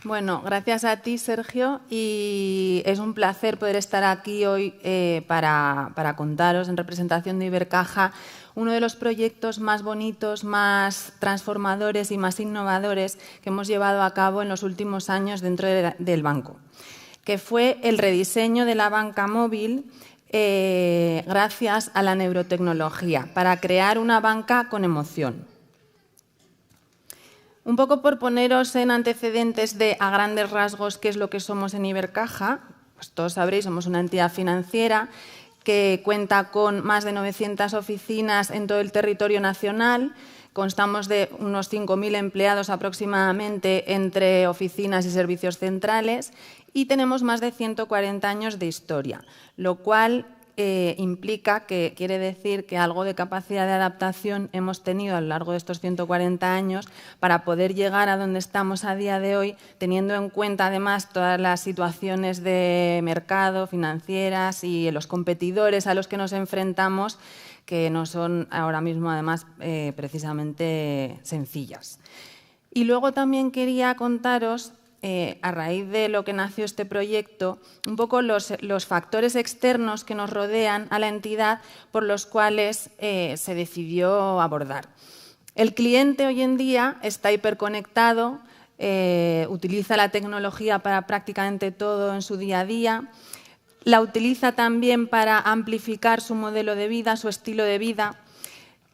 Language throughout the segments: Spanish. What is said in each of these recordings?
Bueno, gracias a ti, Sergio, y es un placer poder estar aquí hoy para contaros en representación de Ibercaja uno de los proyectos más bonitos, más transformadores y más innovadores que hemos llevado a cabo en los últimos años dentro del banco, que fue el rediseño de la banca móvil gracias a la neurotecnología, para crear una banca con emoción. Un poco por poneros en antecedentes de, a grandes rasgos, qué es lo que somos en Ibercaja, pues todos sabréis, somos una entidad financiera que cuenta con más de 900 oficinas en todo el territorio nacional. Constamos de unos 5.000 empleados aproximadamente entre oficinas y servicios centrales y tenemos más de 140 años de historia, lo cual implica que quiere decir que algo de capacidad de adaptación hemos tenido a lo largo de estos 140 años para poder llegar a donde estamos a día de hoy, teniendo en cuenta además todas las situaciones de mercado, financieras y los competidores a los que nos enfrentamos, que no son ahora mismo además precisamente sencillas. Y luego también quería contaros, a raíz de lo que nació este proyecto, un poco los factores externos que nos rodean a la entidad por los cuales se decidió abordar. El cliente hoy en día está hiperconectado, utiliza la tecnología para prácticamente todo en su día a día, la utiliza también para amplificar su modelo de vida, su estilo de vida,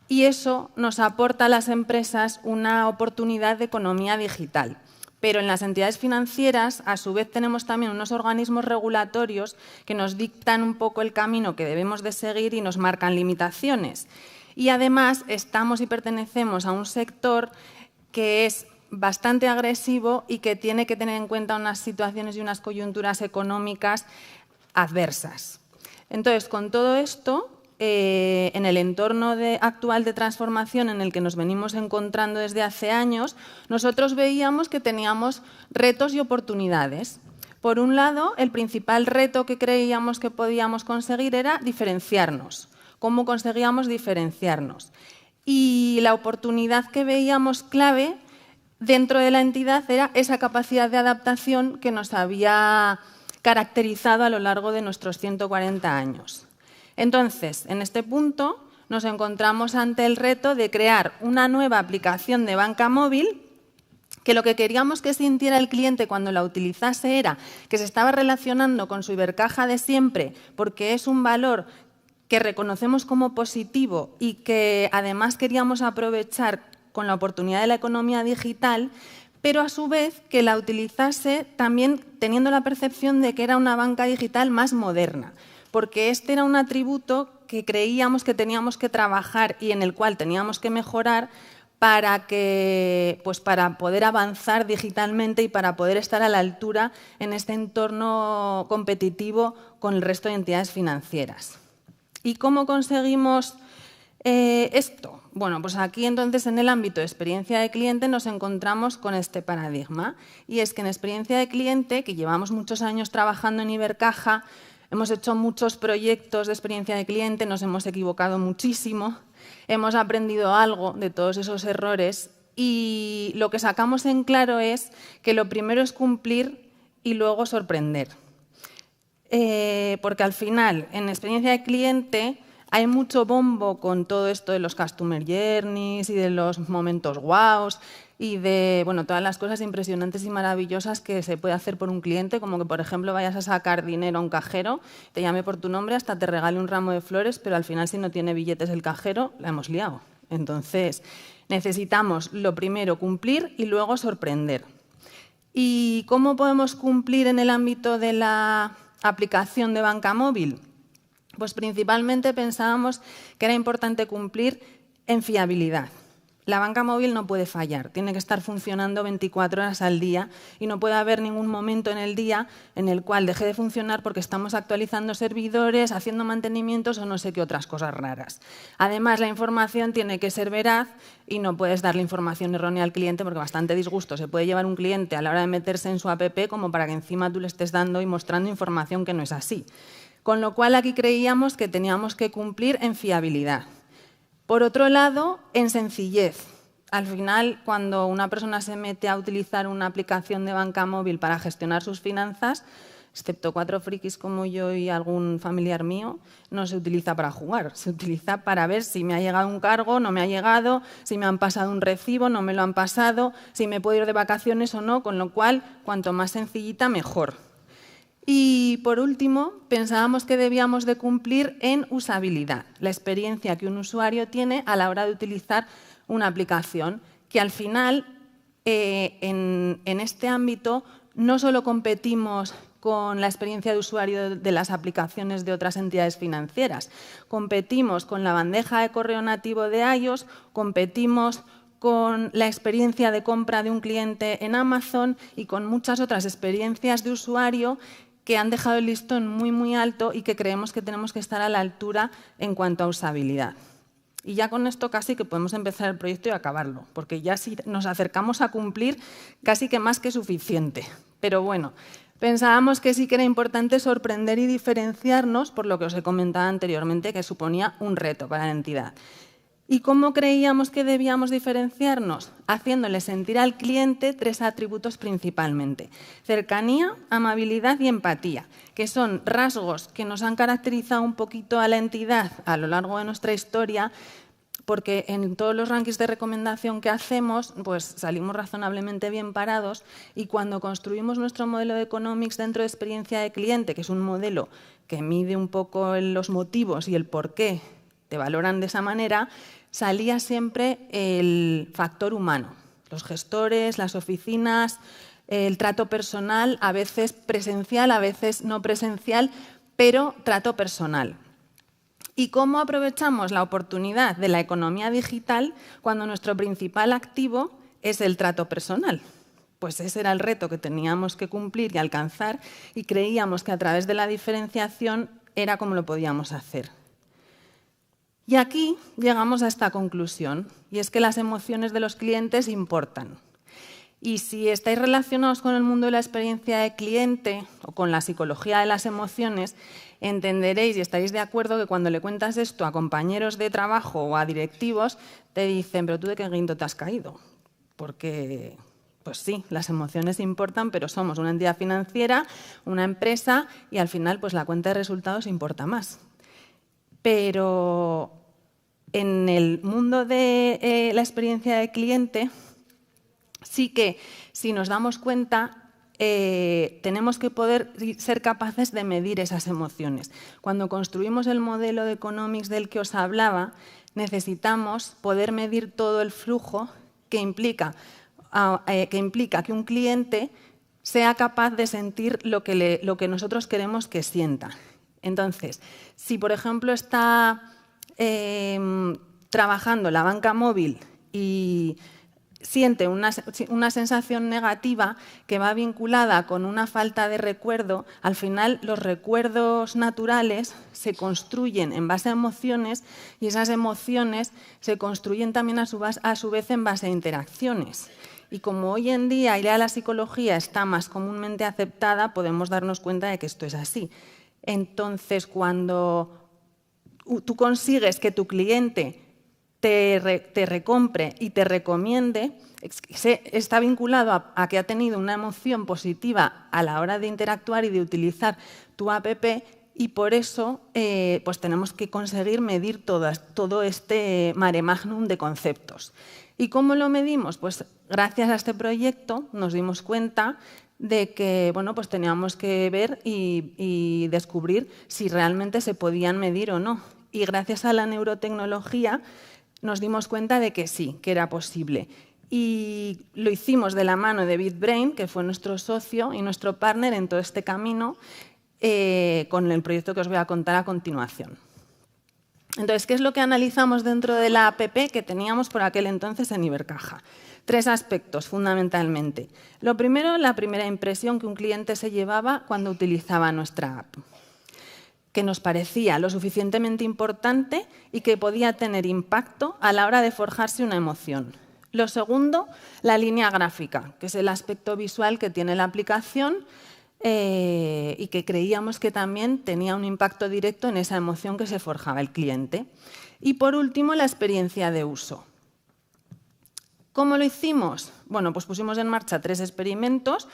y eso nos aporta a las empresas una oportunidad de economía digital. Pero en las entidades financieras, a su vez, tenemos también unos organismos regulatorios que nos dictan un poco el camino que debemos de seguir y nos marcan limitaciones. Y además estamos y pertenecemos a un sector que es bastante agresivo y que tiene que tener en cuenta unas situaciones y unas coyunturas económicas adversas. Entonces, con todo esto, en el entorno actual de transformación en el que nos venimos encontrando desde hace años, nosotros veíamos que teníamos retos y oportunidades. Por un lado, el principal reto que creíamos que podíamos conseguir era diferenciarnos. ¿Cómo conseguíamos diferenciarnos? Y la oportunidad que veíamos clave dentro de la entidad era esa capacidad de adaptación que nos había caracterizado a lo largo de nuestros 140 años. Entonces, en este punto nos encontramos ante el reto de crear una nueva aplicación de banca móvil que lo que queríamos que sintiera el cliente cuando la utilizase era que se estaba relacionando con su Ibercaja de siempre, porque es un valor que reconocemos como positivo y que además queríamos aprovechar con la oportunidad de la economía digital, pero a su vez que la utilizase también teniendo la percepción de que era una banca digital más moderna, porque este era un atributo que creíamos que teníamos que trabajar y en el cual teníamos que mejorar para poder avanzar digitalmente y para poder estar a la altura en este entorno competitivo con el resto de entidades financieras. ¿Y cómo conseguimos esto? Bueno, pues aquí entonces en el ámbito de experiencia de cliente nos encontramos con este paradigma, y es que en experiencia de cliente, que llevamos muchos años trabajando en Ibercaja, hemos hecho muchos proyectos de experiencia de cliente, nos hemos equivocado muchísimo, hemos aprendido algo de todos esos errores y lo que sacamos en claro es que lo primero es cumplir y luego sorprender. Porque al final, en experiencia de cliente, hay mucho bombo con todo esto de los customer journeys y de los momentos guaus y de todas las cosas impresionantes y maravillosas que se puede hacer por un cliente, como que, por ejemplo, vayas a sacar dinero a un cajero, te llame por tu nombre, hasta te regale un ramo de flores, pero al final, si no tiene billetes el cajero, la hemos liado. Entonces, necesitamos lo primero cumplir y luego sorprender. ¿Y cómo podemos cumplir en el ámbito de la aplicación de banca móvil? Pues principalmente pensábamos que era importante cumplir en fiabilidad. La banca móvil no puede fallar, tiene que estar funcionando 24 horas al día y no puede haber ningún momento en el día en el cual deje de funcionar porque estamos actualizando servidores, haciendo mantenimientos o no sé qué otras cosas raras. Además, la información tiene que ser veraz y no puedes darle información errónea al cliente porque bastante disgusto se puede llevar un cliente a la hora de meterse en su app como para que encima tú le estés dando y mostrando información que no es así. Con lo cual, aquí creíamos que teníamos que cumplir en fiabilidad. Por otro lado, en sencillez. al final, cuando una persona se mete a utilizar una aplicación de banca móvil para gestionar sus finanzas, excepto 4 frikis como yo y algún familiar mío, no se utiliza para jugar, se utiliza para ver si me ha llegado un cargo, no me ha llegado, si me han pasado un recibo, no me lo han pasado, si me puedo ir de vacaciones o no, con lo cual, cuanto más sencillita, mejor. Y, por último, pensábamos que debíamos de cumplir en usabilidad, la experiencia que un usuario tiene a la hora de utilizar una aplicación, que al final, en este ámbito, no solo competimos con la experiencia de usuario de las aplicaciones de otras entidades financieras, competimos con la bandeja de correo nativo de iOS, competimos con la experiencia de compra de un cliente en Amazon y con muchas otras experiencias de usuario que han dejado el listón muy, muy alto y que creemos que tenemos que estar a la altura en cuanto a usabilidad. Y ya con esto casi que podemos empezar el proyecto y acabarlo, porque ya si nos acercamos a cumplir, casi que más que suficiente. Pero bueno, pensábamos que sí que era importante sorprender y diferenciarnos por lo que os he comentado anteriormente, que suponía un reto para la entidad. ¿Y cómo creíamos que debíamos diferenciarnos? Haciéndole sentir al cliente 3 atributos principalmente: cercanía, amabilidad y empatía, que son rasgos que nos han caracterizado un poquito a la entidad a lo largo de nuestra historia, porque en todos los rankings de recomendación que hacemos, pues salimos razonablemente bien parados, y cuando construimos nuestro modelo de Economics dentro de experiencia de cliente, que es un modelo que mide un poco los motivos y el por qué te valoran de esa manera, salía siempre el factor humano, los gestores, las oficinas, el trato personal, a veces presencial, a veces no presencial, pero trato personal. ¿Y cómo aprovechamos la oportunidad de la economía digital cuando nuestro principal activo es el trato personal? Pues ese era el reto que teníamos que cumplir y alcanzar, y creíamos que a través de la diferenciación era como lo podíamos hacer. Y aquí llegamos a esta conclusión, y es que las emociones de los clientes importan. Y si estáis relacionados con el mundo de la experiencia de cliente o con la psicología de las emociones, entenderéis y estaréis de acuerdo que cuando le cuentas esto a compañeros de trabajo o a directivos, te dicen: ¿pero tú de qué guindo te has caído? Porque, pues sí, las emociones importan, pero somos una entidad financiera, una empresa, y al final pues la cuenta de resultados importa más. Pero en el mundo de la experiencia de cliente, sí que, si nos damos cuenta, tenemos que poder ser capaces de medir esas emociones. Cuando construimos el modelo de Economics del que os hablaba, necesitamos poder medir todo el flujo que implica que un cliente sea capaz de sentir lo que nosotros queremos que sienta. Entonces, si por ejemplo está trabajando la banca móvil y siente una sensación negativa que va vinculada con una falta de recuerdo, al final los recuerdos naturales se construyen en base a emociones, y esas emociones se construyen también a su vez en base a interacciones. Y como hoy en día ya la psicología está más comúnmente aceptada, podemos darnos cuenta de que esto es así. Entonces, cuando tú consigues que tu cliente te recompre y te recomiende, está vinculado a que ha tenido una emoción positiva a la hora de interactuar y de utilizar tu app, y por eso pues tenemos que conseguir medir todo este mare magnum de conceptos. ¿Y cómo lo medimos? Pues gracias a este proyecto nos dimos cuenta de que pues teníamos que ver y descubrir si realmente se podían medir o no. Y gracias a la neurotecnología nos dimos cuenta de que sí, que era posible. Y lo hicimos de la mano de BitBrain, que fue nuestro socio y nuestro partner en todo este camino, con el proyecto que os voy a contar a continuación. Entonces, ¿qué es lo que analizamos dentro de la app que teníamos por aquel entonces en Ibercaja? 3 aspectos, fundamentalmente. Lo primero, la primera impresión que un cliente se llevaba cuando utilizaba nuestra app, que nos parecía lo suficientemente importante y que podía tener impacto a la hora de forjarse una emoción. Lo segundo, la línea gráfica, que es el aspecto visual que tiene la aplicación, y que creíamos que también tenía un impacto directo en esa emoción que se forjaba el cliente. Y por último, la experiencia de uso. ¿Cómo lo hicimos? Bueno, pues pusimos en marcha 3 experimentos,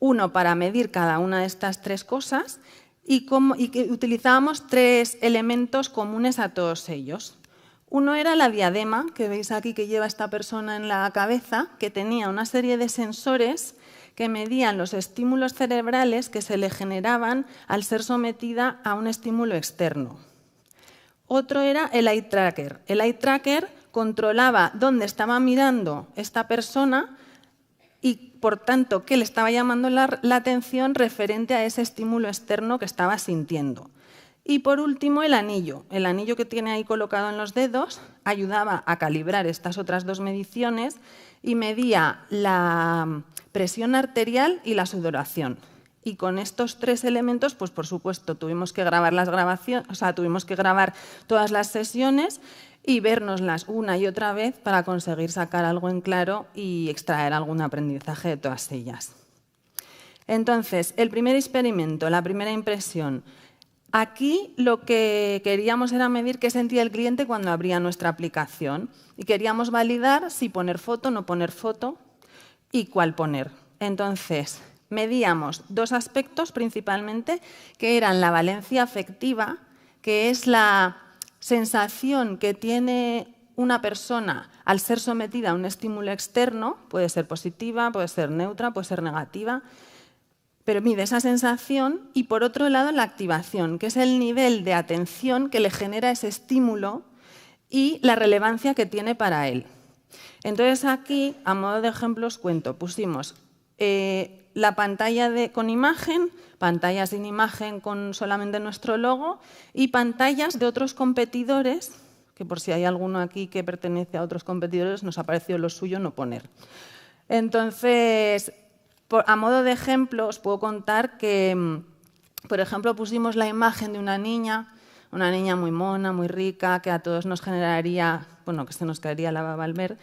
uno para medir cada una de estas 3 cosas y que utilizábamos 3 elementos comunes a todos ellos. Uno era la diadema, que veis aquí que lleva esta persona en la cabeza, que tenía una serie de sensores que medían los estímulos cerebrales que se le generaban al ser sometida a un estímulo externo. Otro era el eye tracker. El eye tracker controlaba dónde estaba mirando esta persona y, por tanto, qué le estaba llamando la atención referente a ese estímulo externo que estaba sintiendo. Y, por último, el anillo. El anillo que tiene ahí colocado en los dedos ayudaba a calibrar estas otras 2 mediciones y medía la presión arterial y la sudoración. Y con estos 3 elementos, pues por supuesto, tuvimos que grabar tuvimos que grabar todas las sesiones y vernoslas una y otra vez para conseguir sacar algo en claro y extraer algún aprendizaje de todas ellas. Entonces, el primer experimento, la primera impresión. Aquí lo que queríamos era medir qué sentía el cliente cuando abría nuestra aplicación y queríamos validar si poner foto o no poner foto y cuál poner. Entonces, medíamos 2 aspectos principalmente, que eran la valencia afectiva, que es la sensación que tiene una persona al ser sometida a un estímulo externo, puede ser positiva, puede ser neutra, puede ser negativa, pero mide esa sensación, y por otro lado la activación, que es el nivel de atención que le genera ese estímulo y la relevancia que tiene para él. Entonces aquí, a modo de ejemplo, os cuento, pusimos la pantalla con imagen, pantallas sin imagen con solamente nuestro logo y pantallas de otros competidores, que por si hay alguno aquí que pertenece a otros competidores, nos ha parecido lo suyo no poner. Entonces, a modo de ejemplo, os puedo contar que, por ejemplo, pusimos la imagen de una niña muy mona, muy rica, que a todos nos generaría, bueno, que se nos caería la baba al ver,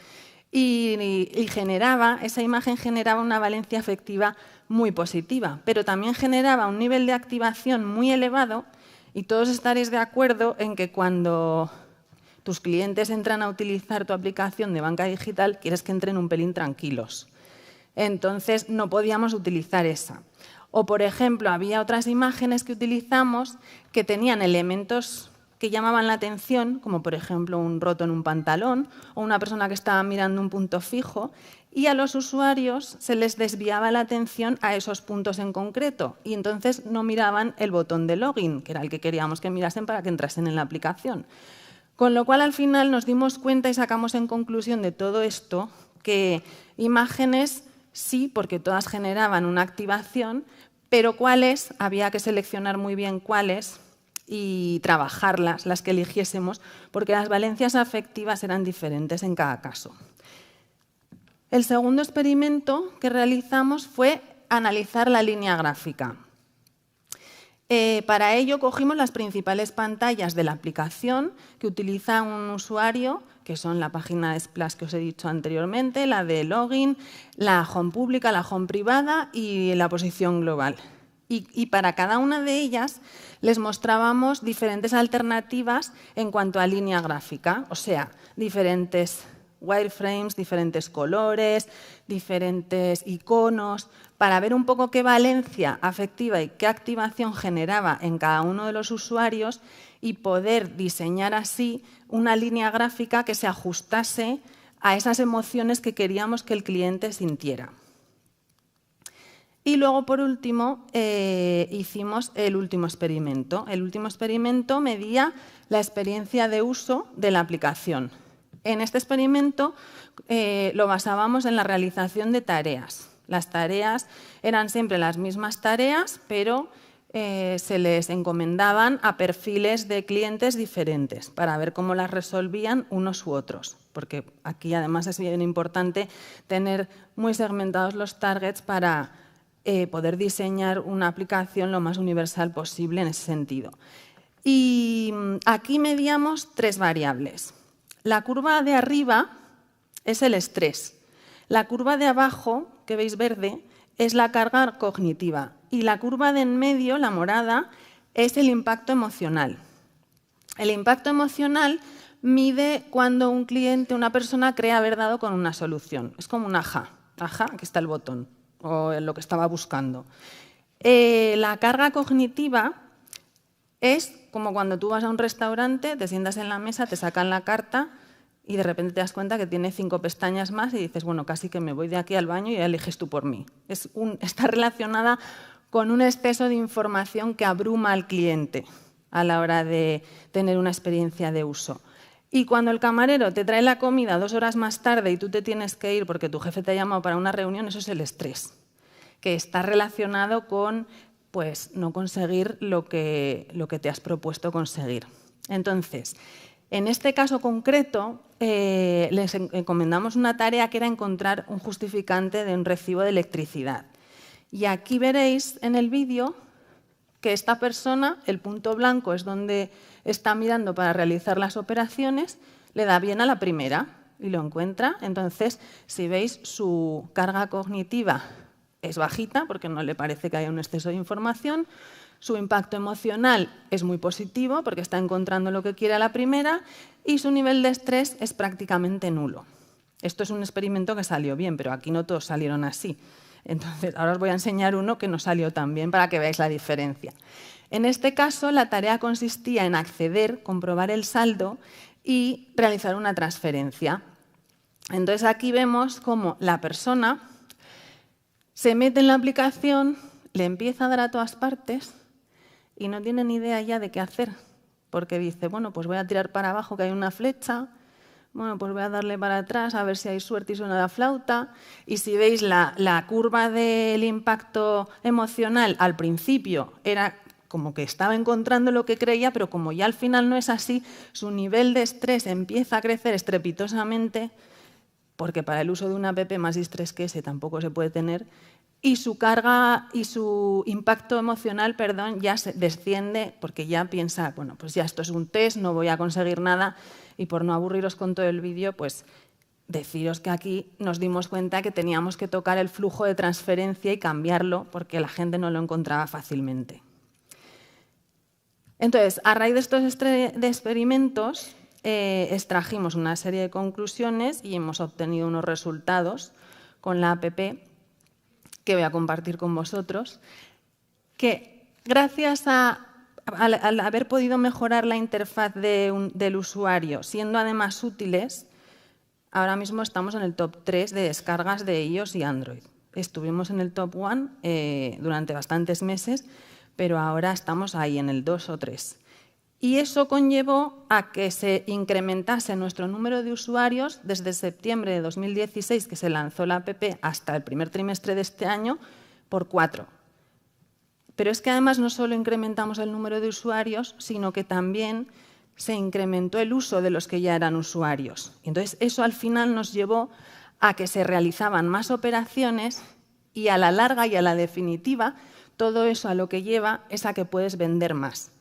y esa imagen generaba una valencia afectiva muy positiva, pero también generaba un nivel de activación muy elevado, y todos estaréis de acuerdo en que cuando tus clientes entran a utilizar tu aplicación de banca digital, quieres que entren un pelín tranquilos. Entonces, no podíamos utilizar esa. O, por ejemplo, había otras imágenes que utilizamos que tenían elementos que llamaban la atención, como por ejemplo un roto en un pantalón o una persona que estaba mirando un punto fijo, y a los usuarios se les desviaba la atención a esos puntos en concreto y entonces no miraban el botón de login, que era el que queríamos que mirasen para que entrasen en la aplicación. Con lo cual, al final, nos dimos cuenta y sacamos en conclusión de todo esto que imágenes sí, porque todas generaban una activación, pero cuáles, había que seleccionar muy bien cuáles y trabajarlas, las que eligiésemos, porque las valencias afectivas eran diferentes en cada caso. El segundo experimento que realizamos fue analizar la línea gráfica. Para ello cogimos las principales pantallas de la aplicación que utiliza un usuario, que son la página de Splash que os he dicho anteriormente, la de login, la home pública, la home privada y la posición global. Y para cada una de ellas les mostrábamos diferentes alternativas en cuanto a línea gráfica, o sea, diferentes wireframes, diferentes colores, diferentes iconos, para ver un poco qué valencia afectiva y qué activación generaba en cada uno de los usuarios y poder diseñar así una línea gráfica que se ajustase a esas emociones que queríamos que el cliente sintiera. Y luego, por último, hicimos el último experimento. El último experimento medía la experiencia de uso de la aplicación. En este experimento lo basábamos en la realización de tareas. Las tareas eran siempre las mismas tareas, pero se les encomendaban a perfiles de clientes diferentes para ver cómo las resolvían unos u otros. Porque aquí, además, es bien importante tener muy segmentados los targets para poder diseñar una aplicación lo más universal posible en ese sentido. Y aquí medíamos 3 variables. La curva de arriba es el estrés. La curva de abajo, que veis verde, es la carga cognitiva. Y la curva de en medio, la morada, es el impacto emocional. El impacto emocional mide cuando un cliente, una persona, cree haber dado con una solución. Es como un ajá, aquí está el botón, o lo que estaba buscando. La carga cognitiva es como cuando tú vas a un restaurante, te sientas en la mesa, te sacan la carta y de repente te das cuenta que tiene 5 pestañas más y dices, bueno, casi que me voy de aquí al baño y ya eliges tú por mí. Está relacionada con un exceso de información que abruma al cliente a la hora de tener una experiencia de uso. Y cuando el camarero te trae la comida 2 horas más tarde y tú te tienes que ir porque tu jefe te ha llamado para una reunión, eso es el estrés, que está relacionado con pues, no conseguir lo que te has propuesto conseguir. Entonces, en este caso concreto, les encomendamos una tarea que era encontrar un justificante de un recibo de electricidad. Y aquí veréis en el vídeo que esta persona, el punto blanco es donde está mirando para realizar las operaciones, le da bien a la primera y lo encuentra. Entonces, si veis, su carga cognitiva es bajita porque no le parece que haya un exceso de información. Su impacto emocional es muy positivo porque está encontrando lo que quiere a la primera y su nivel de estrés es prácticamente nulo. Esto es un experimento que salió bien, pero aquí no todos salieron así. Entonces, ahora os voy a enseñar uno que no salió tan bien para que veáis la diferencia. En este caso, la tarea consistía en acceder, comprobar el saldo y realizar una transferencia. Entonces, aquí vemos cómo la persona se mete en la aplicación, le empieza a dar a todas partes y no tiene ni idea ya de qué hacer, porque dice, bueno, pues voy a tirar para abajo que hay una flecha, bueno, pues voy a darle para atrás a ver si hay suerte y suena la flauta. Y si veis la curva del impacto emocional al principio era como que estaba encontrando lo que creía, pero como ya al final no es así, su nivel de estrés empieza a crecer estrepitosamente, porque para el uso de una app más estrés que ese tampoco se puede tener, y su carga y su impacto emocional, ya se desciende porque ya piensa, bueno, pues ya esto es un test, no voy a conseguir nada. Y por no aburriros con todo el vídeo, pues deciros que aquí nos dimos cuenta que teníamos que tocar el flujo de transferencia y cambiarlo porque la gente no lo encontraba fácilmente. Entonces, a raíz de estos experimentos, extrajimos una serie de conclusiones y hemos obtenido unos resultados con la app que voy a compartir con vosotros, que gracias al haber podido mejorar la interfaz del usuario, siendo además útiles, ahora mismo estamos en el top 3 de descargas de iOS y Android. Estuvimos en el top 1 durante bastantes meses, pero ahora estamos ahí en el 2 o 3. Y eso conllevó a que se incrementase nuestro número de usuarios desde septiembre de 2016, que se lanzó la app, hasta el primer trimestre de este año, por 4. Pero es que además no solo incrementamos el número de usuarios, sino que también se incrementó el uso de los que ya eran usuarios. Y entonces eso al final nos llevó a que se realizaban más operaciones y a la larga y a la definitiva, todo eso a lo que lleva es a que puedes vender más.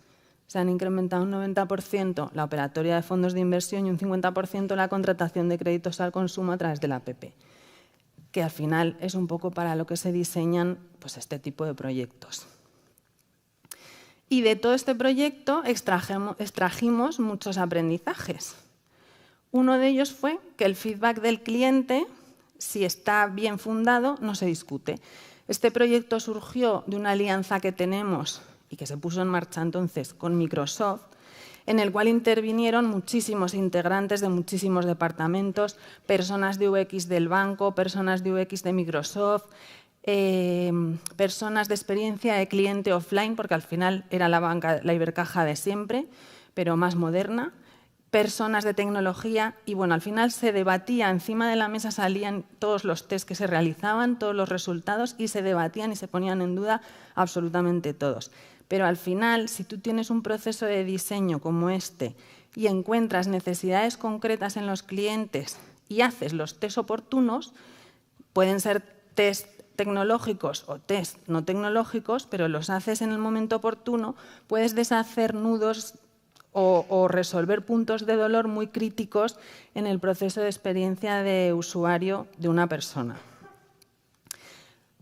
Se han incrementado un 90% la operatoria de fondos de inversión y un 50% la contratación de créditos al consumo a través de la app, que al final es un poco para lo que se diseñan pues, este tipo de proyectos. Y de todo este proyecto extrajimos muchos aprendizajes. Uno de ellos fue que el feedback del cliente, si está bien fundado, no se discute. Este proyecto surgió de una alianza que tenemos y que se puso en marcha entonces con Microsoft, en el cual intervinieron muchísimos integrantes de muchísimos departamentos, personas de UX del banco, personas de UX de Microsoft, personas de experiencia de cliente offline, porque al final era la Ibercaja de siempre, pero más moderna, personas de tecnología y bueno, al final se debatía, encima de la mesa salían todos los test que se realizaban, todos los resultados y se debatían y se ponían en duda absolutamente todos. Pero al final, si tú tienes un proceso de diseño como este y encuentras necesidades concretas en los clientes y haces los test oportunos, pueden ser test tecnológicos o test no tecnológicos, pero los haces en el momento oportuno, puedes deshacer nudos o resolver puntos de dolor muy críticos en el proceso de experiencia de usuario de una persona.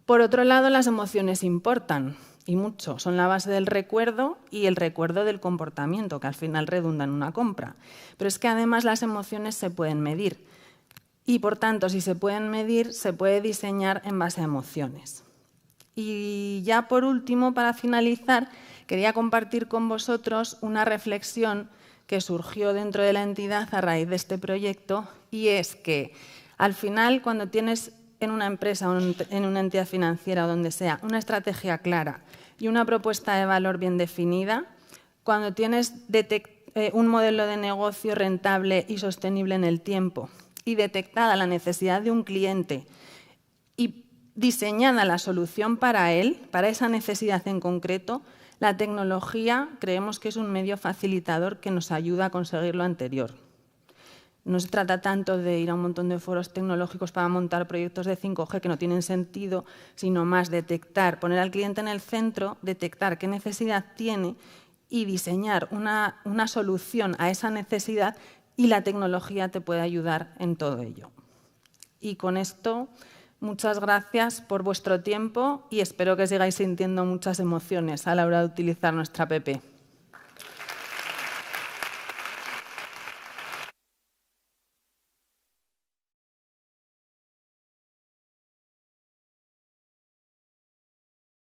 Por otro lado, las emociones importan. y mucho. Son la base del recuerdo y el recuerdo del comportamiento, que al final redunda en una compra. Pero es que además las emociones se pueden medir y, por tanto, si se pueden medir, se puede diseñar en base a emociones. Y ya por último, para finalizar, quería compartir con vosotros una reflexión que surgió dentro de la entidad a raíz de este proyecto, y es que al final, cuando tienes en una empresa o en una entidad financiera o donde sea una estrategia clara y una propuesta de valor bien definida, cuando tienes un modelo de negocio rentable y sostenible en el tiempo y detectada la necesidad de un cliente y diseñada la solución para él, para esa necesidad en concreto, la tecnología creemos que es un medio facilitador que nos ayuda a conseguir lo anterior. No se trata tanto de ir a un montón de foros tecnológicos para montar proyectos de 5G que no tienen sentido, sino más detectar, poner al cliente en el centro, detectar qué necesidad tiene y diseñar una solución a esa necesidad, y la tecnología te puede ayudar en todo ello. Y con esto, muchas gracias por vuestro tiempo y espero que sigáis sintiendo muchas emociones a la hora de utilizar nuestra app.